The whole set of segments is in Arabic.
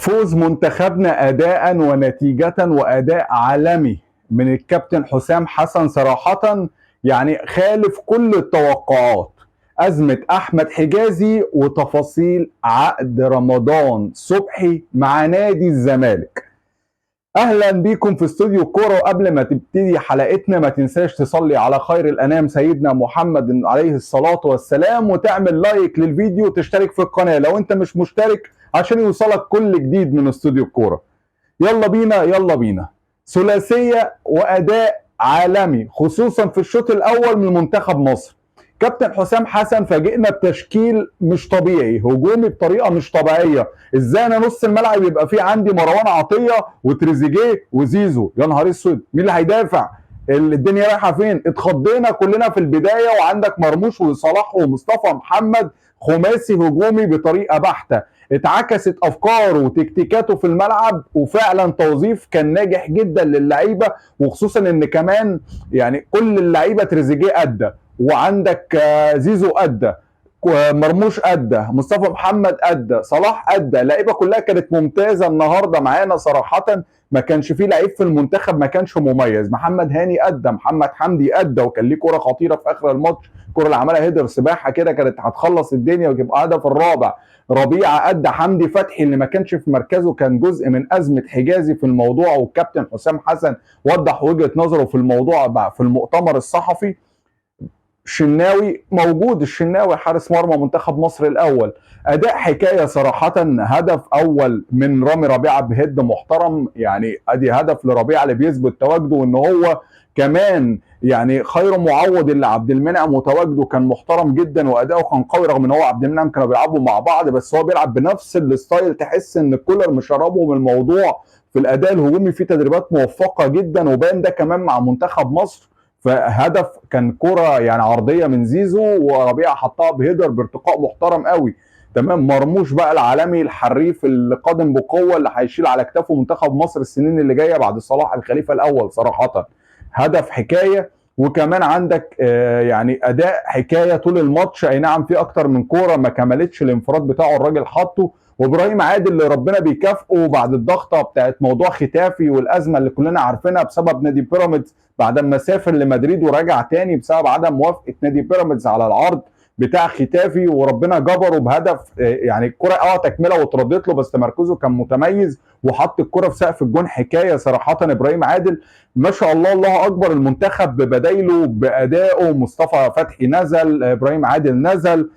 فوز منتخبنا أداء ونتيجة وأداء عالمي من الكابتن حسام حسن صراحة، يعني خالف كل التوقعات. أزمة أحمد حجازي وتفاصيل عقد رمضان صبحي مع نادي الزمالك. اهلا بيكم في استوديو الكوره. وقبل ما تبتدي حلقتنا ما تنساش تصلي على خير الانام سيدنا محمد عليه الصلاه والسلام، وتعمل لايك للفيديو وتشترك في القناه لو انت مش مشترك عشان يوصلك كل جديد من استوديو الكوره. يلا بينا يلا بينا. ثلاثيه واداء عالمي خصوصا في الشوط الاول من منتخب مصر. كابتن حسام حسن فاجئنا بتشكيل مش طبيعي، هجومي بطريقه مش طبيعيه. ازاي انا نص الملعب يبقى فيه عندي مروان عطيه وتريزيجيه وزيزو؟ يا نهار اسود، مين اللي هيدافع؟ الدنيا رايحه فين؟ اتخضينا كلنا في البدايه، وعندك مرموش وصلاح ومصطفى محمد، خماسي هجومي بطريقه بحته. اتعكست افكاره وتكتيكاته في الملعب، وفعلا توظيف كان ناجح جدا للعيبه، وخصوصا ان كمان يعني كل اللعيبه، تريزيجيه ادى، وعندك زيزو ادى، مرموش ادى، مصطفى محمد ادى، صلاح ادى. اللعيبه كلها كانت ممتازه النهارده معانا صراحه. ما كانش فيه لعيب في المنتخب ما كانش مميز. محمد هاني ادى، محمد حمدي ادى، وكان ليه كوره خطيره في اخر الماتش، الكوره اللي عملها هيدر سباحه كده كانت هتخلص الدنيا وتبقى هدف الرابع. ربيعه ادى، حمدي فتحي اللي ما كانش في مركزه كان جزء من ازمه حجازي في الموضوع، والكابتن حسام حسن وضح وجهه نظره في الموضوع في المؤتمر الصحفي. الشناوي موجود، الشناوي حارس مرمى منتخب مصر الاول. اداء حكايه صراحه. هدف اول من رامي ربيعه بهيد محترم، يعني ادي هدف لربيعه اللي بيثبت تواجده، وان هو كمان يعني خير معوض اللي عبد المنعم، وتواجده كان محترم جدا واداؤه كان قوي، رغم ان هو عبد المنعم كانوا بيلعبوا مع بعض، بس هو بيلعب بنفس الستايل. تحس ان كولر مشربه من الموضوع في الاداء الهجومي، في تدريبات موفقه جدا، وبان ده كمان مع منتخب مصر. فهدف كان كرة يعني عرضية من زيزو، وربيعة حطها بهيدر بارتقاء محترم قوي. تمام. مرموش بقى العالمي الحريف اللي قادم بقوة، اللي هيشيل على كتافه منتخب مصر السنين اللي جاية بعد صلاح الخليفة الأول صراحة. هدف حكاية. وكمان عندك يعني أداء حكاية طول الماتش. أي نعم في أكتر من كورة ما كملتش الانفراد بتاعه الراجل حطه، وابراهيم عادل اللي ربنا بيكافئه بعد الضغطه بتاعت موضوع ختافي والازمه اللي كلنا عارفينها بسبب نادي بيراميدز بعد ما سافر لمدريد ورجع تاني بسبب عدم موافقه نادي بيراميدز على العرض بتاع ختافي، وربنا جبره بهدف. يعني الكره تكمله واتردت له، بس تمركزه كان متميز وحط الكره في سقف الجون. حكايه صراحه ابراهيم عادل، ما شاء الله الله اكبر. المنتخب ببدايله بادائه، مصطفى فتحي نزل، ابراهيم عادل نزل.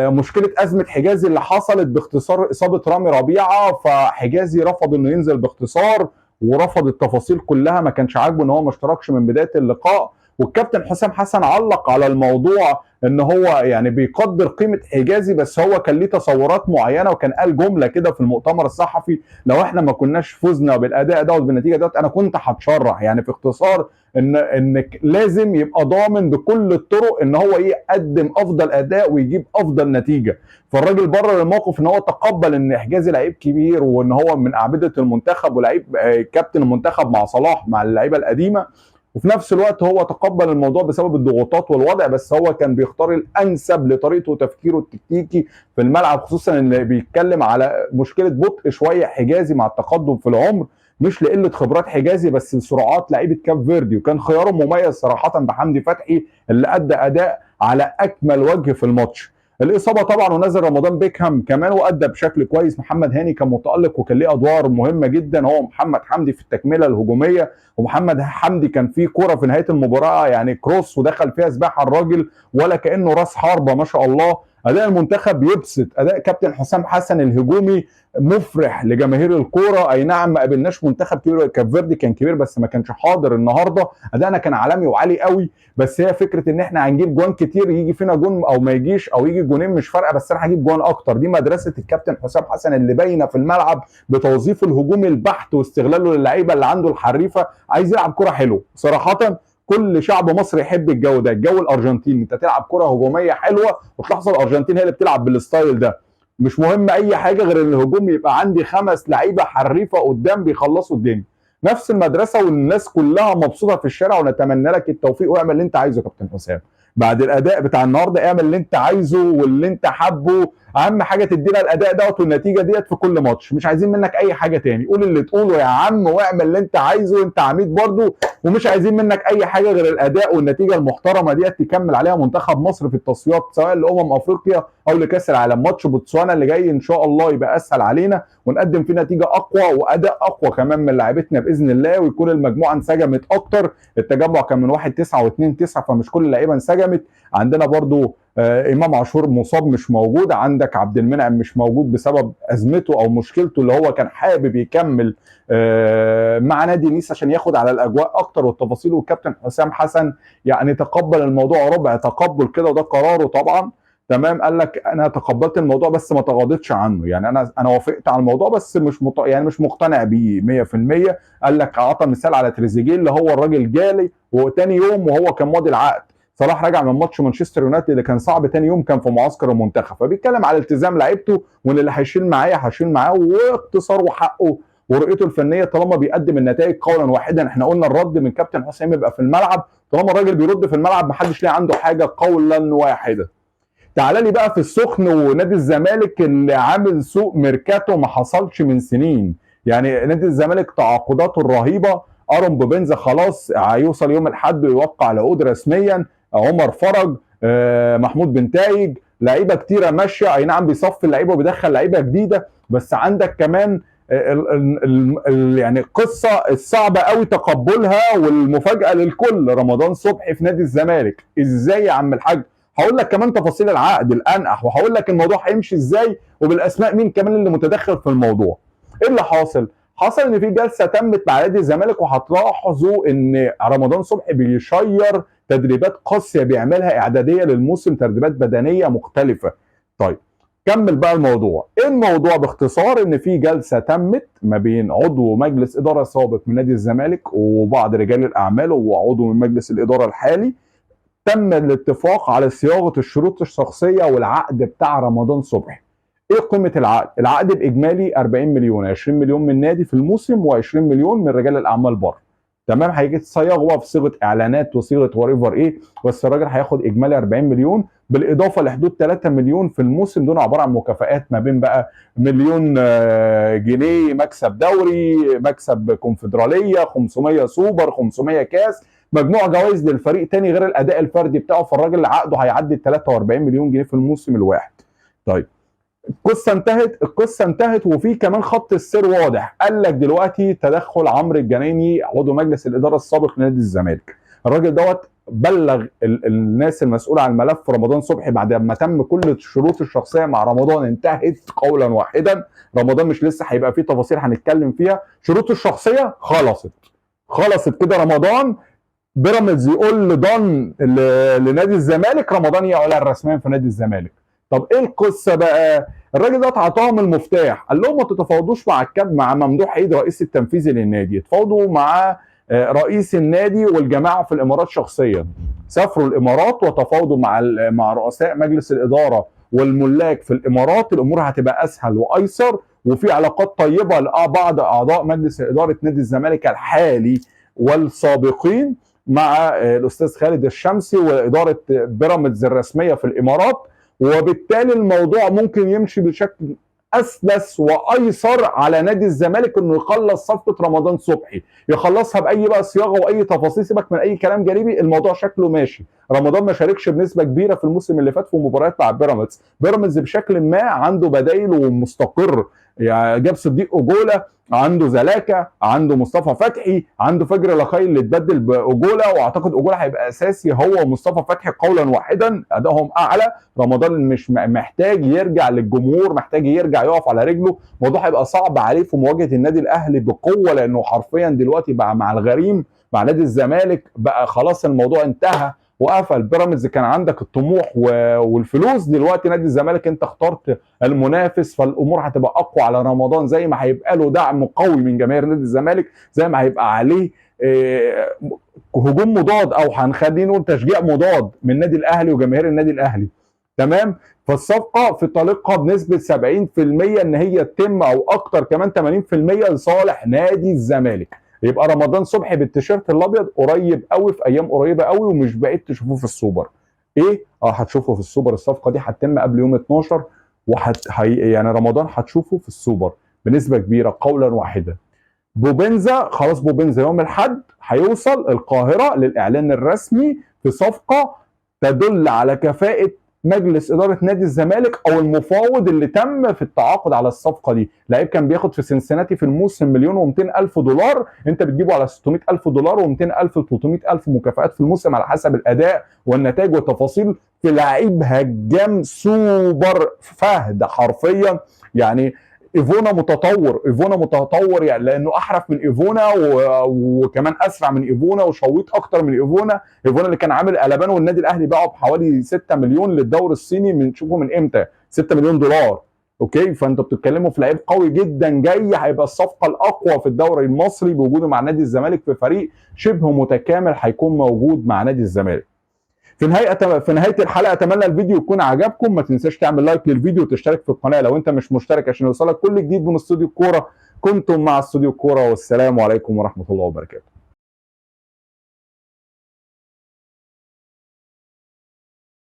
مشكله ازمه حجازي اللي حصلت باختصار اصابه رامي ربيعه، فحجازي رفض انه ينزل باختصار ورفض التفاصيل كلها، ما كانش عاجبه ان هو ما اشتركش من بدايه اللقاء. والكابتن حسام حسن علق على الموضوع ان هو يعني بيقدر قيمه حجازي، بس هو كان ليه تصورات معينه، وكان قال جمله كده في المؤتمر الصحفي: لو احنا ما كناش فزنا بالاداء دوت بالنتيجه دوت انا كنت هتشرح. يعني في اختصار انك لازم يبقى ضامن بكل الطرق ان هو يقدم افضل اداء ويجيب افضل نتيجه. فالراجل برر الموقف ان هو تقبل ان حجازي لعيب كبير، وان هو من اعبده المنتخب ولعيب كابتن المنتخب مع صلاح مع اللعيبه القديمه، وفي نفس الوقت هو تقبل الموضوع بسبب الضغوطات والوضع، بس هو كان بيختار الانسب لطريقته وتفكيره التكتيكي في الملعب، خصوصا ان بيتكلم على مشكله بطء شويه حجازي مع التقدم في العمر، مش لقله خبرات حجازي بس لسرعات لعيبه كاب فيردي. وكان خياره مميز صراحه بحمدي فتحي اللي ادى اداء على اكمل وجه في الماتش. الاصابه طبعا، ونزل رمضان بيكهام كمان وادى بشكل كويس. محمد هاني كان متالق وكان ليه ادوار مهمه جدا، هو محمد حمدي في التكمله الهجوميه. ومحمد حمدي كان فيه كوره في نهايه المباراه يعني كروس ودخل فيها سباحه الراجل ولا كانه راس حربه، ما شاء الله. اداء المنتخب يبسط. اداء كابتن حسام حسن الهجومي مفرح لجماهير الكوره. اي نعم ما قابلناش منتخب كبير، كاب فيردي كان كبير بس ما كانش حاضر النهارده. ادائنا كان عالمي وعالي قوي، بس هي فكره ان احنا هنجيب جوان كتير، يجي فينا جون او ما يجيش، او يجي جونين مش فارقه، بس انا هجيب جوان اكتر. دي مدرسه الكابتن حسام حسن اللي باينه في الملعب بتوظيفه الهجومي البحت واستغلاله للعيبه اللي عنده الحريفه. عايز يلعب كره حلوه صراحه. كل شعب مصر يحب الجو ده، الجو الارجنتيني، انت تلعب كره هجوميه حلوه، وتلاحظ الارجنتين هي اللي بتلعب بالستايل ده. مش مهم اي حاجه غير ان الهجوم يبقى عندي 5 لعيبه حريفه قدام بيخلصوا الدنيا. نفس المدرسه، والناس كلها مبسوطه في الشارع، ونتمنى لك التوفيق واعمل اللي انت عايزه يا كابتن حسام. بعد الاداء بتاع النهارده اعمل اللي انت عايزه واللي انت حابه اهم حاجه تدينا الاداء دوت والنتيجه ديت في كل ماتش، مش عايزين منك اي حاجه تاني، قول اللي تقوله يا عم واعمل اللي انت عايزه، انت عميد برضه، ومش عايزين منك اي حاجه غير الاداء والنتيجه المحترمه ديت تكمل عليها منتخب مصر في التصفيات سواء افريقيا او لكاس العالم. ماتش بوتسوانا اللي جاي ان شاء الله يبقى اسهل علينا ونقدم فيه نتيجه اقوى واداء اقوى كمان من لاعيبتنا باذن الله، ويكون المجموعه انسجمت اكتر. التجمع كان من 1-9 و2-9 فمش كل اللعيبه انسجمت. عندنا برضو امام عاشور مصاب مش موجود، عندك عبد المنعم مش موجود بسبب ازمته او مشكلته اللي هو كان حابب يكمل مع نادي نيس عشان ياخد على الاجواء اكتر والتفاصيل. والكابتن حسام حسن يعني تقبل الموضوع ربع تقبل كده، وده قراره طبعا. تمام، قال لك انا تقبلت الموضوع بس ما تغاضيتش عنه، يعني انا وافقت على الموضوع بس يعني مش مقتنع بيه 100%. قال لك اعطى مثال على تريزيجيه اللي هو الراجل جالي وتاني يوم وهو كان ماضي العقد. صلاح راجع من ماتش مانشستر يونايتد اللي كان صعب، تاني يوم كان في معسكر المنتخب، فبيتكلم على التزام لعيبته وان اللي هيشيل معايا هشيل معاه، واقتصار وحقه ورؤيته الفنيه طالما بيقدم النتائج قولا واحدا. احنا قلنا الرد من كابتن حسام يبقى في الملعب، طالما الراجل بيرد في الملعب محدش ليه عنده حاجه قولا واحدا. تعال لي بقى في السخن ونادي الزمالك اللي عامل سوق ميركاتو ما حصلش من سنين. يعني نادي الزمالك تعاقداته الرهيبه، ارون بوبنزا خلاص هيوصل يوم الاحد ويوقع العقود رسميا، عمر فرج، محمود بنتايج، لعيبه كتيره ماشيه، اي نعم بيصفي اللعيبه وبيدخل لعيبه جديده، بس عندك كمان يعني القصه الصعبه قوي تقبلها والمفاجاه للكل، رمضان صبحي في نادي الزمالك. ازاي يا عم الحاج؟ هقول لك كمان تفاصيل العقد الانقح، وهقول لك الموضوع هيمشي ازاي وبالاسماء مين كمان اللي متدخل في الموضوع. ايه اللي حاصل؟ حصل ان في جلسه تمت مع نادي الزمالك، وهتلاحظوا ان رمضان صبحي بيشير تدريبات قاسيه بيعملها اعداديه للموسم، تدريبات بدنيه مختلفه. طيب كمل بقى الموضوع. ايه الموضوع باختصار؟ ان في جلسه تمت ما بين عضو مجلس اداره سابق من نادي الزمالك وبعض رجال الاعمال وعضو من مجلس الاداره الحالي، تم الاتفاق على صياغه الشروط الشخصيه والعقد بتاع رمضان صبحي. ايه قيمه العقد؟ العقد باجمالي 40 مليون، 20 مليون من النادي في الموسم و20 مليون من رجال الاعمال بره. تمام، هيجي تصيغ بقى في صيغه اعلانات وصيغه وريفر ايه، بس الراجل هياخد اجمالي 40 مليون بالاضافه لحدود 3 مليون في الموسم، دول عباره عن مكافآت ما بين بقى مليون جنيه مكسب دوري، مكسب كونفدراليه، 500 سوبر، 500 كاس، مجموعه جوائز للفريق تاني غير الاداء الفردي بتاعه. فالراجل عقده هيعدي 43 مليون جنيه في الموسم الواحد. طيب القصه انتهت وفي كمان خط السير واضح. قال لك دلوقتي تدخل عمرو الجنايني عضو مجلس الاداره السابق لنادي الزمالك. الراجل دوت بلغ الناس المسؤوله عن ملف رمضان صبحي بعد ما تم كل الشروط الشخصيه مع رمضان انتهت قولا واحدا. رمضان مش لسه هيبقى فيه تفاصيل هنتكلم فيها، شروطه الشخصيه خلصت كده. رمضان بيراميدز يقول لضن لنادي الزمالك، رمضان يعلن رسميا في نادي الزمالك. طب ايه القصه بقى؟ الراجل ده اعطاهم المفتاح، قال لهم ما تتفاوضوش مع ممدوح عيد رئيس التنفيذي للنادي، اتفاوضوا مع رئيس النادي والجماعه في الامارات شخصيا. سافروا الامارات وتفاوضوا مع رؤساء مجلس الاداره والملاك في الامارات، الامور هتبقى اسهل وايسر، وفي علاقات طيبه لبعض اعضاء مجلس اداره نادي الزمالك الحالي والسابقين مع الاستاذ خالد الشمسي واداره بيراميدز الرسميه في الامارات. وبالتالي الموضوع ممكن يمشي بشكل اسلس وايسر على نادي الزمالك انه يخلص صفقه رمضان صبحي، يخلصها باي بقى صياغه واي تفاصيل، سيبك من اي كلام جانبي، الموضوع شكله ماشي. رمضان ما شاركش بنسبه كبيره في الموسم اللي فات في مباريات مع بيراميدز بشكل ما عنده بدايل ومستقر، يعني جاب صديق اجوله، عنده زلاكا، عنده مصطفى فتحي، عنده فجر لقاي اللي اتبدل باجوله، واعتقد اجوله هيبقى اساسي هو ومصطفى فتحي قولا واحدا، ادائهم اعلى. رمضان مش محتاج يرجع للجمهور، محتاج يرجع يقف على رجله. الموضوع هيبقى صعب عليه في مواجهه النادي الاهلي بقوه، لانه حرفيا دلوقتي بقى مع الغريم مع نادي الزمالك، بقى خلاص الموضوع انتهى وقفل. بيراميدز كان عندك الطموح والفلوس، دلوقتي نادي الزمالك انت اخترت المنافس، فالامور هتبقى اقوى على رمضان، زي ما هيبقى له دعم قوي من جماهير نادي الزمالك، زي ما هيبقى عليه هجوم مضاد، او هنخليه نقول تشجيع مضاد من النادي الاهلي وجماهير النادي الاهلي. تمام، فالصفقه في طريقها بنسبه 70% ان هي تتم، او اكتر كمان 80% لصالح نادي الزمالك. يبقى رمضان صبحي بالتيشيرت الابيض قريب قوي، في ايام قريبه قوي، ومش بعيد تشوفوه في السوبر. ايه؟ هتشوفه في السوبر. الصفقه دي هتتم قبل يوم 12 يعني رمضان هتشوفه في السوبر بنسبه كبيره قولا واحدا. بوبنزا خلاص، بوبنزا يوم الاحد هيوصل القاهره للاعلان الرسمي في صفقه تدل على كفاءه مجلس اداره نادي الزمالك او المفاوض اللي تم في التعاقد على الصفقه دي. لعيب كان بياخد في سنسناتي في الموسم مليون و200 الف دولار، انت بتجيبه على 600 الف دولار و200 الف 300 الف مكافآت في الموسم على حسب الاداء والنتائج والتفاصيل في لعيب هجام سوبر فهد حرفيا. يعني ايفونا متطور، ايفونا متطور يعني لانه احرف من ايفونا وكمان اسرع من ايفونا وشويط اكتر من ايفونا. ايفونا اللي كان عامل قلبان والنادي الاهلي باعه بحوالي 6 مليون للدوري الصيني، من شوفوا من امتى 6 مليون دولار. اوكي، فانتوا بتتكلموا في لعيب قوي جدا جاي، هيبقى الصفقه الاقوى في الدوري المصري بوجوده مع نادي الزمالك في فريق شبه متكامل هيكون موجود مع نادي الزمالك. في نهايه الحلقه اتمنى الفيديو يكون عجبكم. ما تنساش تعمل لايك للفيديو وتشترك في القناه لو انت مش مشترك عشان يوصلك كل جديد من استوديو الكوره. كنتم مع استوديو الكوره، والسلام عليكم ورحمه الله وبركاته.